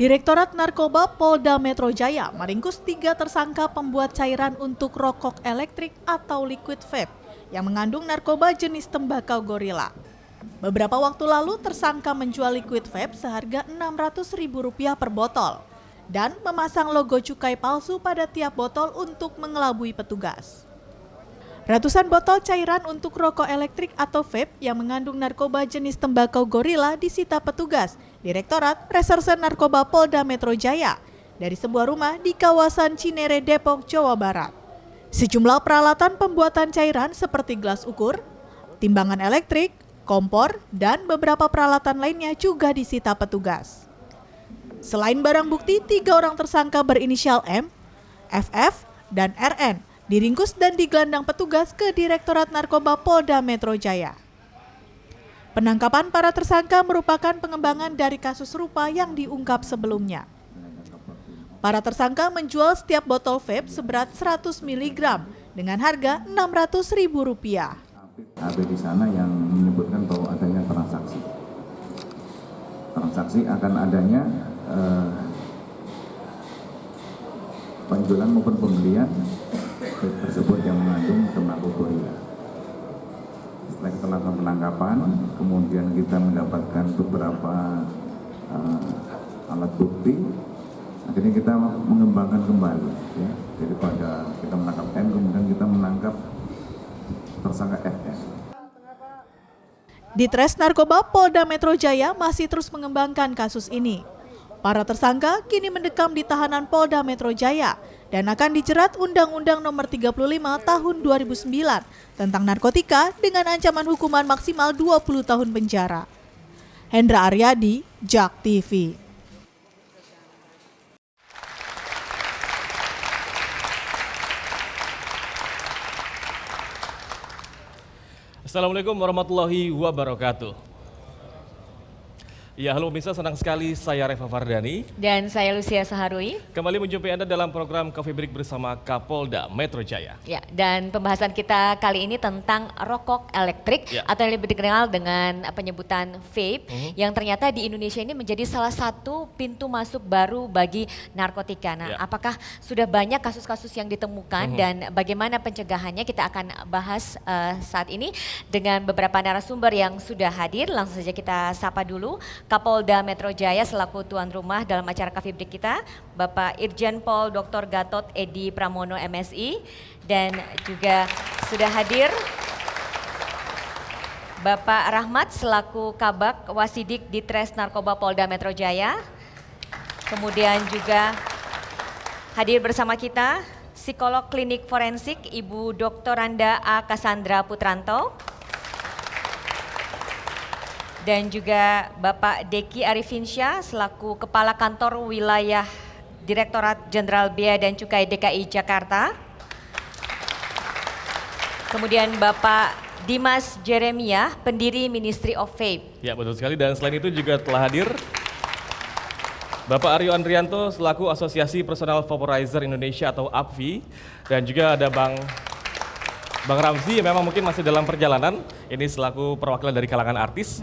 Direktorat Narkoba Polda Metro Jaya meringkus 3 tersangka pembuat cairan untuk rokok elektrik atau liquid vape yang mengandung narkoba jenis tembakau gorila. Beberapa waktu lalu tersangka menjual liquid vape seharga Rp600.000 per botol dan memasang logo cukai palsu pada tiap botol untuk mengelabui petugas. Ratusan botol cairan untuk rokok elektrik atau vape yang mengandung narkoba jenis tembakau gorila disita petugas Direktorat Reserse Narkoba Polda Metro Jaya dari sebuah rumah di kawasan Cinere, Depok, Jawa Barat. Sejumlah peralatan pembuatan cairan seperti gelas ukur, timbangan elektrik, kompor, dan beberapa peralatan lainnya juga disita petugas. Selain barang bukti, 3 orang tersangka berinisial M, FF, dan RN diringkus dan digelandang petugas ke Direktorat Narkoba Polda Metro Jaya. Penangkapan para tersangka merupakan pengembangan dari kasus serupa yang diungkap sebelumnya. Para tersangka menjual setiap botol vape seberat 100 mg dengan harga Rp600.000. Ada di sana yang menyebutkan bahwa adanya transaksi. Transaksi akan adanya penjualan maupun pembelian vape tersebut yang mengandung tembakau gorila. Setelah kita lakukan penangkapan, kemudian kita mendapatkan beberapa alat bukti. Akhirnya kita mengembangkan kembali, ya, daripada kita menangkap M, kemudian kita menangkap tersangka FS. Ditres Narkoba Polda Metro Jaya masih terus mengembangkan kasus ini. Para tersangka kini mendekam di tahanan Polda Metro Jaya dan akan dijerat Undang-Undang Nomor 35 Tahun 2009 tentang narkotika dengan ancaman hukuman maksimal 20 tahun penjara. Hendra Aryadi, JAK TV. Assalamualaikum warahmatullahi wabarakatuh. Ya, halo pemirsa, senang sekali saya Reva Fardani. Dan saya Lucia Saharui. Kembali menjumpai Anda dalam program Coffee Break bersama Kapolda Metro Jaya. Ya, dan pembahasan kita kali ini tentang rokok elektrik atau yang lebih dikenal dengan penyebutan vape yang ternyata di Indonesia ini menjadi salah satu pintu masuk baru bagi narkotika. Nah, apakah sudah banyak kasus-kasus yang ditemukan dan bagaimana pencegahannya kita akan bahas saat ini dengan beberapa narasumber yang sudah hadir. Langsung saja kita sapa dulu Kapolda Metro Jaya selaku tuan rumah dalam acara Coffee Break kita, Bapak Irjen Pol Dr. Gatot Edi Pramono MSI, dan juga sudah hadir Bapak Rahmat selaku Kabak Wasidik Ditres Narkoba Polda Metro Jaya. Kemudian juga hadir bersama kita psikolog klinik forensik Ibu Dr. Randa A. Cassandra Putranto. Dan juga Bapak Deki Arifinsyah selaku Kepala Kantor Wilayah Direktorat Jenderal Bea dan Cukai DKI Jakarta. Kemudian Bapak Dimas Jeremiah, pendiri Ministry of Vape. Ya, betul sekali, dan selain itu juga telah hadir Bapak Aryo Andrianto selaku Asosiasi Personal Vaporizer Indonesia atau APVI, dan juga ada Bang Ramzi yang memang mungkin masih dalam perjalanan, ini selaku perwakilan dari kalangan artis.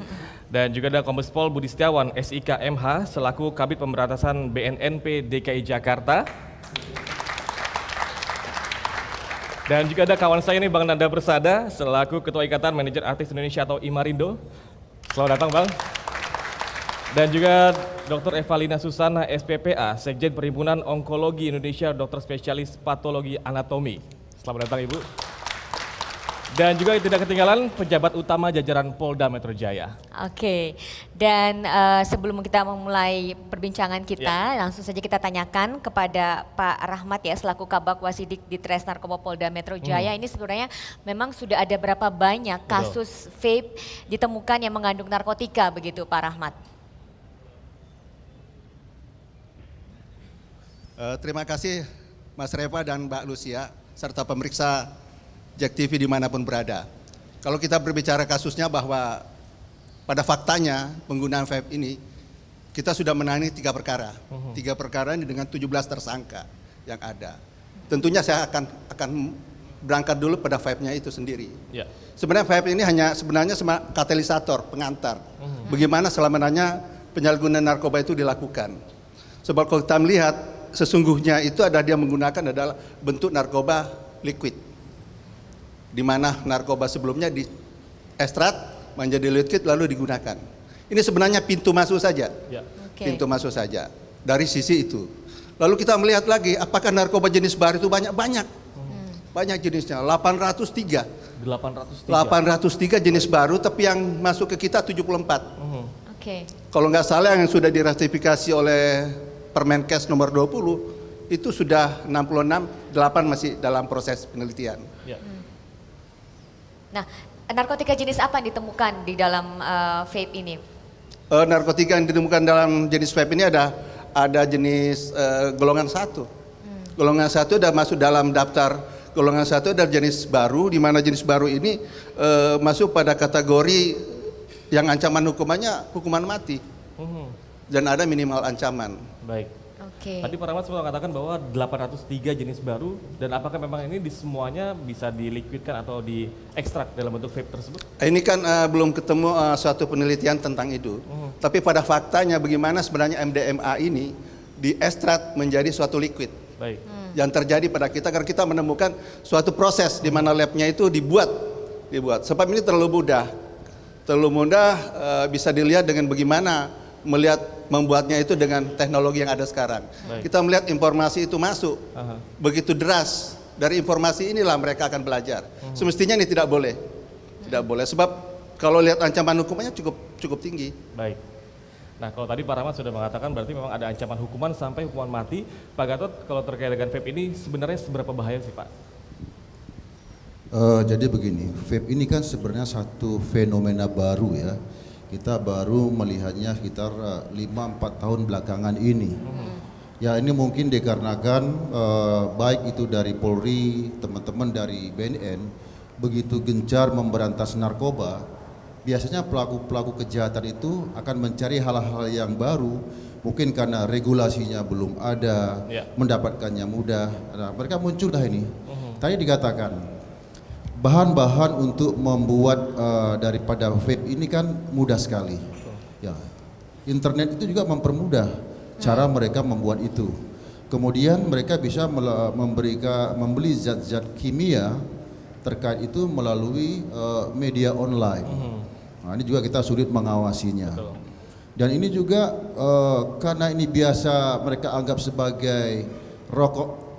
Dan juga ada Kombes Pol Budi Setiawan, SIK MH, selaku Kabid Pemberantasan BNNP DKI Jakarta. Dan juga ada kawan saya ini Bang Nanda Bersada, selaku Ketua Ikatan Manajer Artis Indonesia atau IMARINDO. Selamat datang Bang. Dan juga Dr. Evalina Susana, SPPA, Sekjen Perhimpunan Onkologi Indonesia, dokter spesialis patologi anatomi. Selamat datang Ibu. Dan juga tidak ketinggalan pejabat utama jajaran Polda Metro Jaya. Oke, dan sebelum kita memulai perbincangan kita, langsung saja kita tanyakan kepada Pak Rahmat ya, selaku Kabak Wasidik Ditres Narkoba Polda Metro Jaya. Ini sebenarnya memang sudah ada berapa banyak kasus vape ditemukan yang mengandung narkotika begitu Pak Rahmat? Terima kasih Mas Reva dan Mbak Lucia, serta pemeriksa JAK TV dimanapun berada. Kalau kita berbicara kasusnya bahwa pada faktanya penggunaan vape ini kita sudah menangani 3 perkara. 3 perkara ini dengan 17 tersangka yang ada. Tentunya saya akan berangkat dulu pada vape-nya itu sendiri. Ya. Sebenarnya vape ini sebenarnya katalisator, pengantar. Bagaimana selamanya penyalahgunaan narkoba itu dilakukan. Sebab kalau kita melihat sesungguhnya itu dia menggunakan adalah bentuk narkoba liquid. Di mana narkoba sebelumnya diekstrak menjadi liquid lalu digunakan. Ini sebenarnya pintu masuk saja. Ya. Oke. Pintu masuk saja dari sisi itu. Lalu kita melihat lagi apakah narkoba jenis baru itu banyak jenisnya, 803 jenis baru, tapi yang masuk ke kita 74. Oke. Kalau nggak salah yang sudah diratifikasi oleh Permenkes nomor 20 itu sudah 66, 8 masih dalam proses penelitian. Ya. Nah, narkotika jenis apa yang ditemukan di dalam vape ini? Narkotika yang ditemukan dalam jenis vape ini ada jenis golongan 1. Golongan 1 sudah masuk dalam daftar golongan 1 ada jenis baru, di mana jenis baru ini masuk pada kategori yang ancaman hukumannya hukuman mati. Dan ada minimal ancaman. Baik. Oke. Tadi Pak Rahmat sempat mengatakan bahwa 803 jenis baru, dan apakah memang ini di semuanya bisa diliquidkan atau diekstrak dalam bentuk vape tersebut? Ini kan belum ketemu suatu penelitian tentang itu. Tapi pada faktanya bagaimana sebenarnya MDMA ini diekstrak menjadi suatu liquid. Baik. Yang terjadi pada kita karena kita menemukan suatu proses di mana labnya itu dibuat. Sebab ini terlalu mudah bisa dilihat dengan bagaimana membuatnya itu dengan teknologi yang ada sekarang. Baik. Kita melihat informasi itu masuk Aha. begitu deras. Dari informasi inilah mereka akan belajar. Semestinya ini tidak boleh, sebab kalau lihat ancaman hukumannya cukup tinggi. Baik. Nah, kalau tadi Pak Rahmat sudah mengatakan berarti memang ada ancaman hukuman sampai hukuman mati. Pak Gatot, kalau terkait dengan vape ini sebenarnya seberapa bahaya sih Pak? Jadi begini, vape ini kan sebenarnya satu fenomena baru ya. Kita baru melihatnya sekitar 5-4 tahun belakangan ini. Ya ini mungkin dikarenakan baik itu dari Polri, teman-teman dari BNN begitu gencar memberantas narkoba. Biasanya pelaku-pelaku kejahatan itu akan mencari hal-hal yang baru, mungkin karena regulasinya belum ada, mendapatkannya mudah. Nah, mereka muncul dah ini. Tadi dikatakan bahan-bahan untuk membuat daripada vape ini kan mudah sekali. Ya, internet itu juga mempermudah cara mereka membuat itu. Kemudian mereka bisa membeli zat-zat kimia terkait itu melalui media online. Nah, ini juga kita sulit mengawasinya. Betul. Dan ini juga karena ini biasa mereka anggap sebagai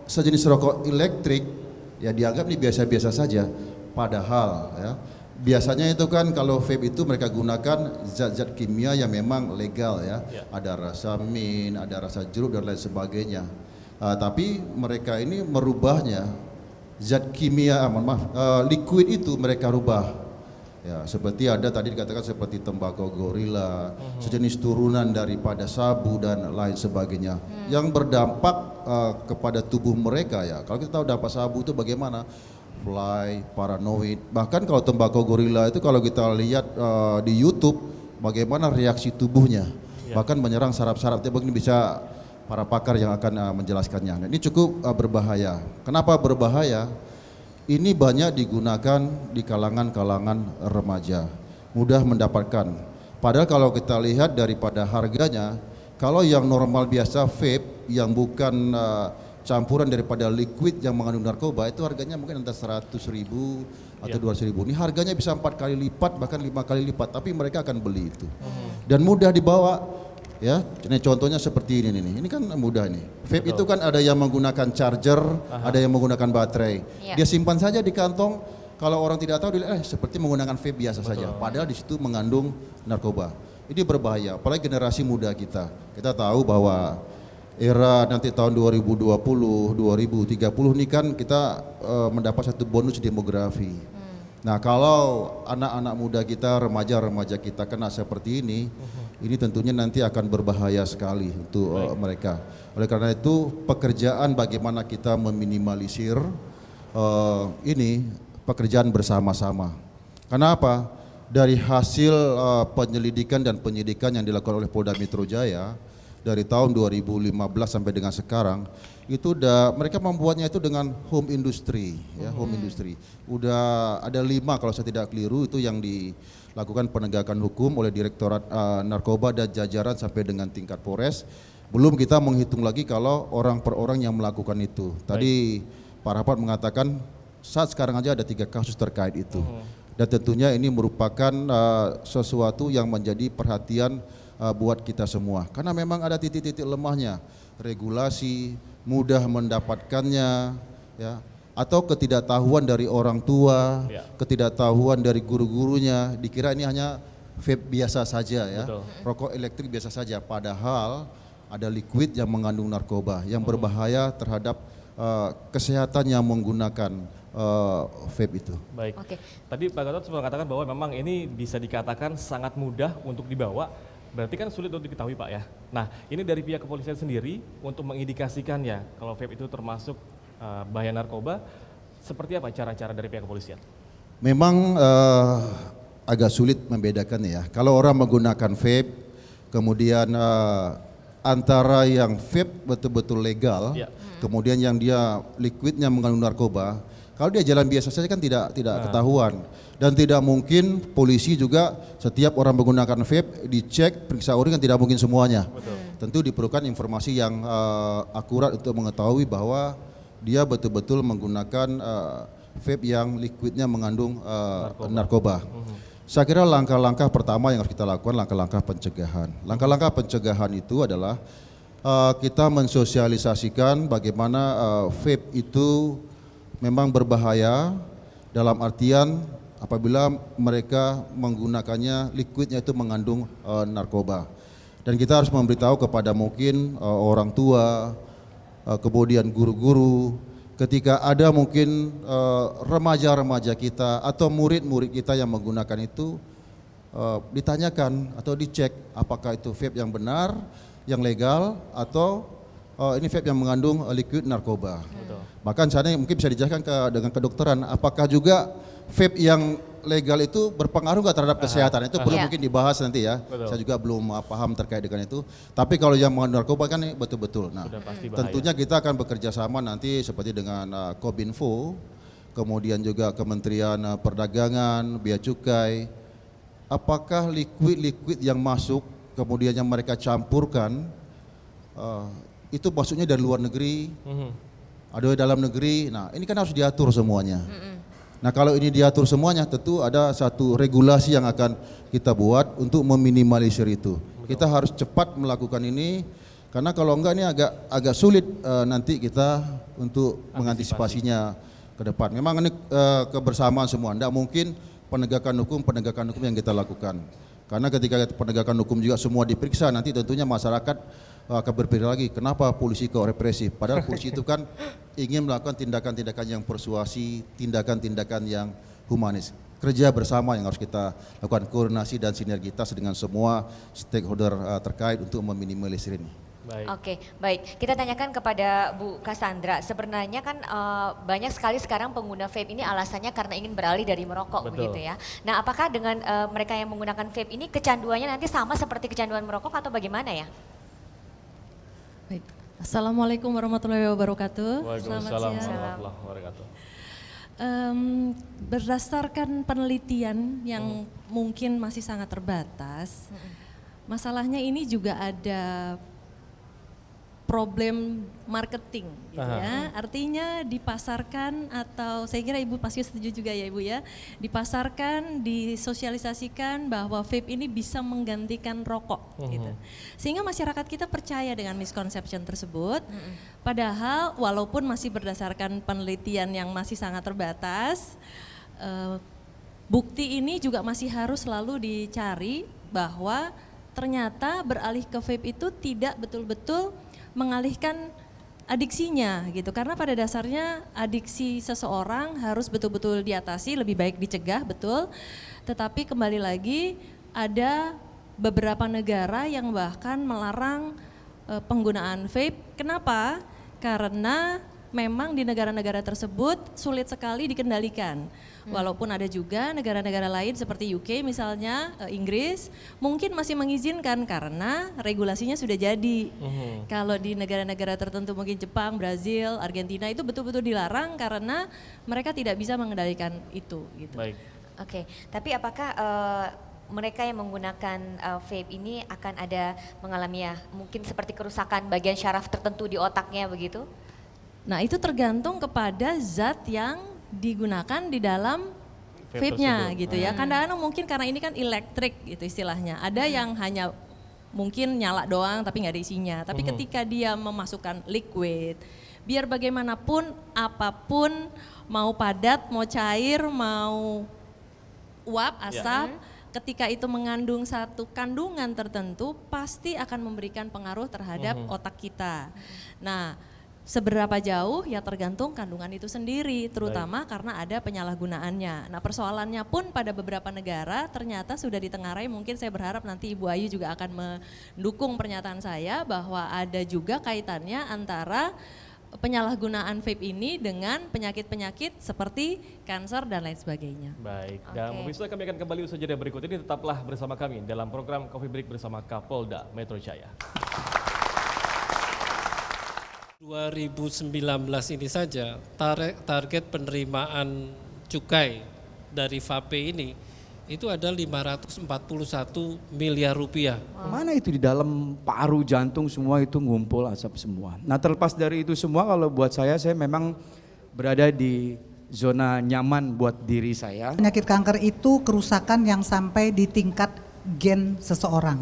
sejenis rokok elektrik, ya dianggap ini biasa-biasa saja. Padahal ya biasanya itu kan kalau vape itu mereka gunakan zat-zat kimia yang memang legal ya. Ada rasa mint, ada rasa jeruk dan lain sebagainya. Tapi mereka ini merubahnya zat kimia, liquid itu mereka rubah. Ya, seperti ada tadi dikatakan seperti tembakau gorila, sejenis turunan daripada sabu dan lain sebagainya, yang berdampak kepada tubuh mereka ya. Kalau kita tahu dampak sabu itu bagaimana, fly, paranoid, bahkan kalau tembakau gorila itu kalau kita lihat di YouTube bagaimana reaksi tubuhnya, bahkan menyerang saraf-sarafnya. Begini bisa para pakar yang akan menjelaskannya. Nah, ini cukup berbahaya. Kenapa berbahaya? Ini banyak digunakan di kalangan-kalangan remaja, mudah mendapatkan. Padahal kalau kita lihat daripada harganya, kalau yang normal biasa vape yang bukan campuran daripada liquid yang mengandung narkoba itu harganya mungkin antara 100.000 atau 200.000. Ini harganya bisa 4 kali lipat bahkan 5 kali lipat, tapi mereka akan beli itu. Dan mudah dibawa. Ya, ini contohnya seperti ini nih. Ini kan mudah nih. Vape itu kan ada yang menggunakan charger, ada yang menggunakan baterai. Dia simpan saja di kantong. Kalau orang tidak tahu, dia seperti menggunakan vape biasa saja. Padahal di situ mengandung narkoba. Ini berbahaya. Apalagi generasi muda kita. Kita tahu bahwa era nanti tahun 2020, 2030 ini kan kita mendapat satu bonus demografi. Nah, kalau anak-anak muda kita, remaja-remaja kita kena seperti ini tentunya nanti akan berbahaya sekali untuk mereka. Oleh karena itu, pekerjaan bagaimana kita meminimalisir ini pekerjaan bersama-sama. Karena apa? dari hasil penyelidikan dan penyidikan yang dilakukan oleh Polda Metro Jaya dari tahun 2015 sampai dengan sekarang, itu mereka membuatnya itu dengan home industry, ya, home industry. Udah ada 5 kalau saya tidak keliru itu yang dilakukan penegakan hukum oleh Direktorat Narkoba dan jajaran sampai dengan tingkat Polres. Belum kita menghitung lagi kalau orang per orang yang melakukan itu. Tadi Pak Rahmat mengatakan saat sekarang aja ada 3 kasus terkait itu. Dan tentunya ini merupakan sesuatu yang menjadi perhatian buat kita semua. Karena memang ada titik-titik lemahnya, regulasi, mudah mendapatkannya, ya, atau ketidaktahuan dari orang tua, ketidaktahuan dari guru-gurunya, dikira ini hanya vape biasa saja, ya, rokok elektrik biasa saja. Padahal ada liquid yang mengandung narkoba yang berbahaya terhadap kesehatan yang menggunakan vape itu. Baik. Tadi Pak Gatot sempat mengatakan bahwa memang ini bisa dikatakan sangat mudah untuk dibawa. Berarti kan sulit untuk diketahui Pak ya. Nah ini dari pihak kepolisian sendiri untuk mengindikasikan ya kalau vape itu termasuk bahaya narkoba, seperti apa cara-cara dari pihak kepolisian? Memang agak sulit membedakan ya. Kalau orang menggunakan vape, kemudian antara yang vape betul-betul legal, kemudian yang dia liquidnya mengandung narkoba, kalau dia jalan biasa saja kan tidak ketahuan. Dan tidak mungkin polisi juga setiap orang menggunakan vape dicek, periksa urin kan tidak mungkin semuanya. Tentu diperlukan informasi yang akurat untuk mengetahui bahwa dia betul-betul menggunakan vape yang liquidnya mengandung narkoba. Saya kira langkah-langkah pertama yang harus kita lakukan langkah-langkah pencegahan. Langkah-langkah pencegahan itu adalah kita mensosialisasikan bagaimana vape itu memang berbahaya dalam artian apabila mereka menggunakannya liquidnya itu mengandung narkoba. Dan kita harus memberitahu kepada mungkin orang tua, kemudian guru-guru, ketika ada mungkin remaja-remaja kita atau murid-murid kita yang menggunakan itu, ditanyakan atau dicek apakah itu vape yang benar, yang legal, atau ini vape yang mengandung liquid narkoba. Bahkan sana mungkin bisa dijelaskan dengan kedokteran, apakah juga vape yang legal itu berpengaruh nggak terhadap kesehatan? Itu belum mungkin dibahas nanti ya. Saya juga belum paham terkait dengan itu. Tapi kalau yang mengandung narkoba kan betul-betul. Nah, tentunya kita akan bekerja sama nanti seperti dengan Kominfo, kemudian juga Kementerian Perdagangan, Bea Cukai. Apakah liquid-liquid yang masuk kemudian yang mereka campurkan itu maksudnya dari luar negeri, ada dalam negeri. Nah, ini kan harus diatur semuanya. Nah, kalau ini diatur semuanya, tentu ada satu regulasi yang akan kita buat untuk meminimalisir itu. Kita harus cepat melakukan ini, karena kalau enggak ini agak sulit nanti kita untuk mengantisipasinya ke depan. Memang ini kebersamaan semua, tidak mungkin penegakan hukum yang kita lakukan. Karena ketika penegakan hukum juga semua diperiksa, nanti tentunya masyarakat akan berpikir lagi, kenapa polisi kok represif? Padahal polisi itu kan ingin melakukan tindakan-tindakan yang persuasi, tindakan-tindakan yang humanis. Kerja bersama yang harus kita lakukan, koordinasi dan sinergitas dengan semua stakeholder terkait untuk meminimalisir ini. Oke, baik. Kita tanyakan kepada Bu Cassandra. Sebenarnya kan banyak sekali sekarang pengguna vape ini alasannya karena ingin beralih dari merokok, begitu ya. Nah, apakah dengan mereka yang menggunakan vape ini kecanduannya nanti sama seperti kecanduan merokok atau bagaimana ya? Baik. Assalamualaikum warahmatullahi wabarakatuh. Waalaikumsalam warahmatullahi wabarakatuh. Berdasarkan penelitian yang mungkin masih sangat terbatas, masalahnya ini juga ada problem marketing, gitu ya. Artinya dipasarkan atau saya kira Ibu pasti setuju juga ya Ibu ya, dipasarkan, disosialisasikan bahwa vape ini bisa menggantikan rokok, gitu. Sehingga masyarakat kita percaya dengan misconception tersebut. Padahal walaupun masih berdasarkan penelitian yang masih sangat terbatas, bukti ini juga masih harus selalu dicari bahwa ternyata beralih ke vape itu tidak betul-betul mengalihkan adiksinya gitu, karena pada dasarnya adiksi seseorang harus betul-betul diatasi, lebih baik dicegah, betul, tetapi kembali lagi ada beberapa negara yang bahkan melarang penggunaan vape. Kenapa? Karena memang di negara-negara tersebut sulit sekali dikendalikan. Walaupun ada juga negara-negara lain seperti UK misalnya, Inggris, mungkin masih mengizinkan karena regulasinya sudah jadi. Kalau di negara-negara tertentu mungkin Jepang, Brazil, Argentina itu betul-betul dilarang karena mereka tidak bisa mengendalikan itu. Gitu. Baik. Oke, tapi apakah mereka yang menggunakan vape ini akan ada mengalami ya mungkin seperti kerusakan bagian syaraf tertentu di otaknya begitu? Nah itu tergantung kepada zat yang digunakan di dalam vape-nya gitu ya. Kadang-kadang mungkin karena ini kan elektrik gitu istilahnya. Ada yang hanya mungkin nyala doang tapi nggak ada isinya. Tapi ketika dia memasukkan liquid, biar bagaimanapun apapun mau padat, mau cair, mau uap, asap, ketika itu mengandung satu kandungan tertentu pasti akan memberikan pengaruh terhadap otak kita. Nah, seberapa jauh ya tergantung kandungan itu sendiri, terutama karena ada penyalahgunaannya. Nah persoalannya pun pada beberapa negara ternyata sudah ditengarai, mungkin saya berharap nanti Ibu Ayu juga akan mendukung pernyataan saya bahwa ada juga kaitannya antara penyalahgunaan vape ini dengan penyakit-penyakit seperti kanker dan lain sebagainya. Baik, dan pemirsa kami akan kembali usaha jeda berikut ini, tetaplah bersama kami dalam program Coffee Break bersama Kapolda Metro Jaya. 2019 ini saja target penerimaan cukai dari vape ini itu ada 541 miliar rupiah. Mana itu di dalam paru jantung semua itu ngumpul asap semua. Nah terlepas dari itu semua kalau buat saya memang berada di zona nyaman buat diri saya. Penyakit kanker itu kerusakan yang sampai di tingkat gen seseorang.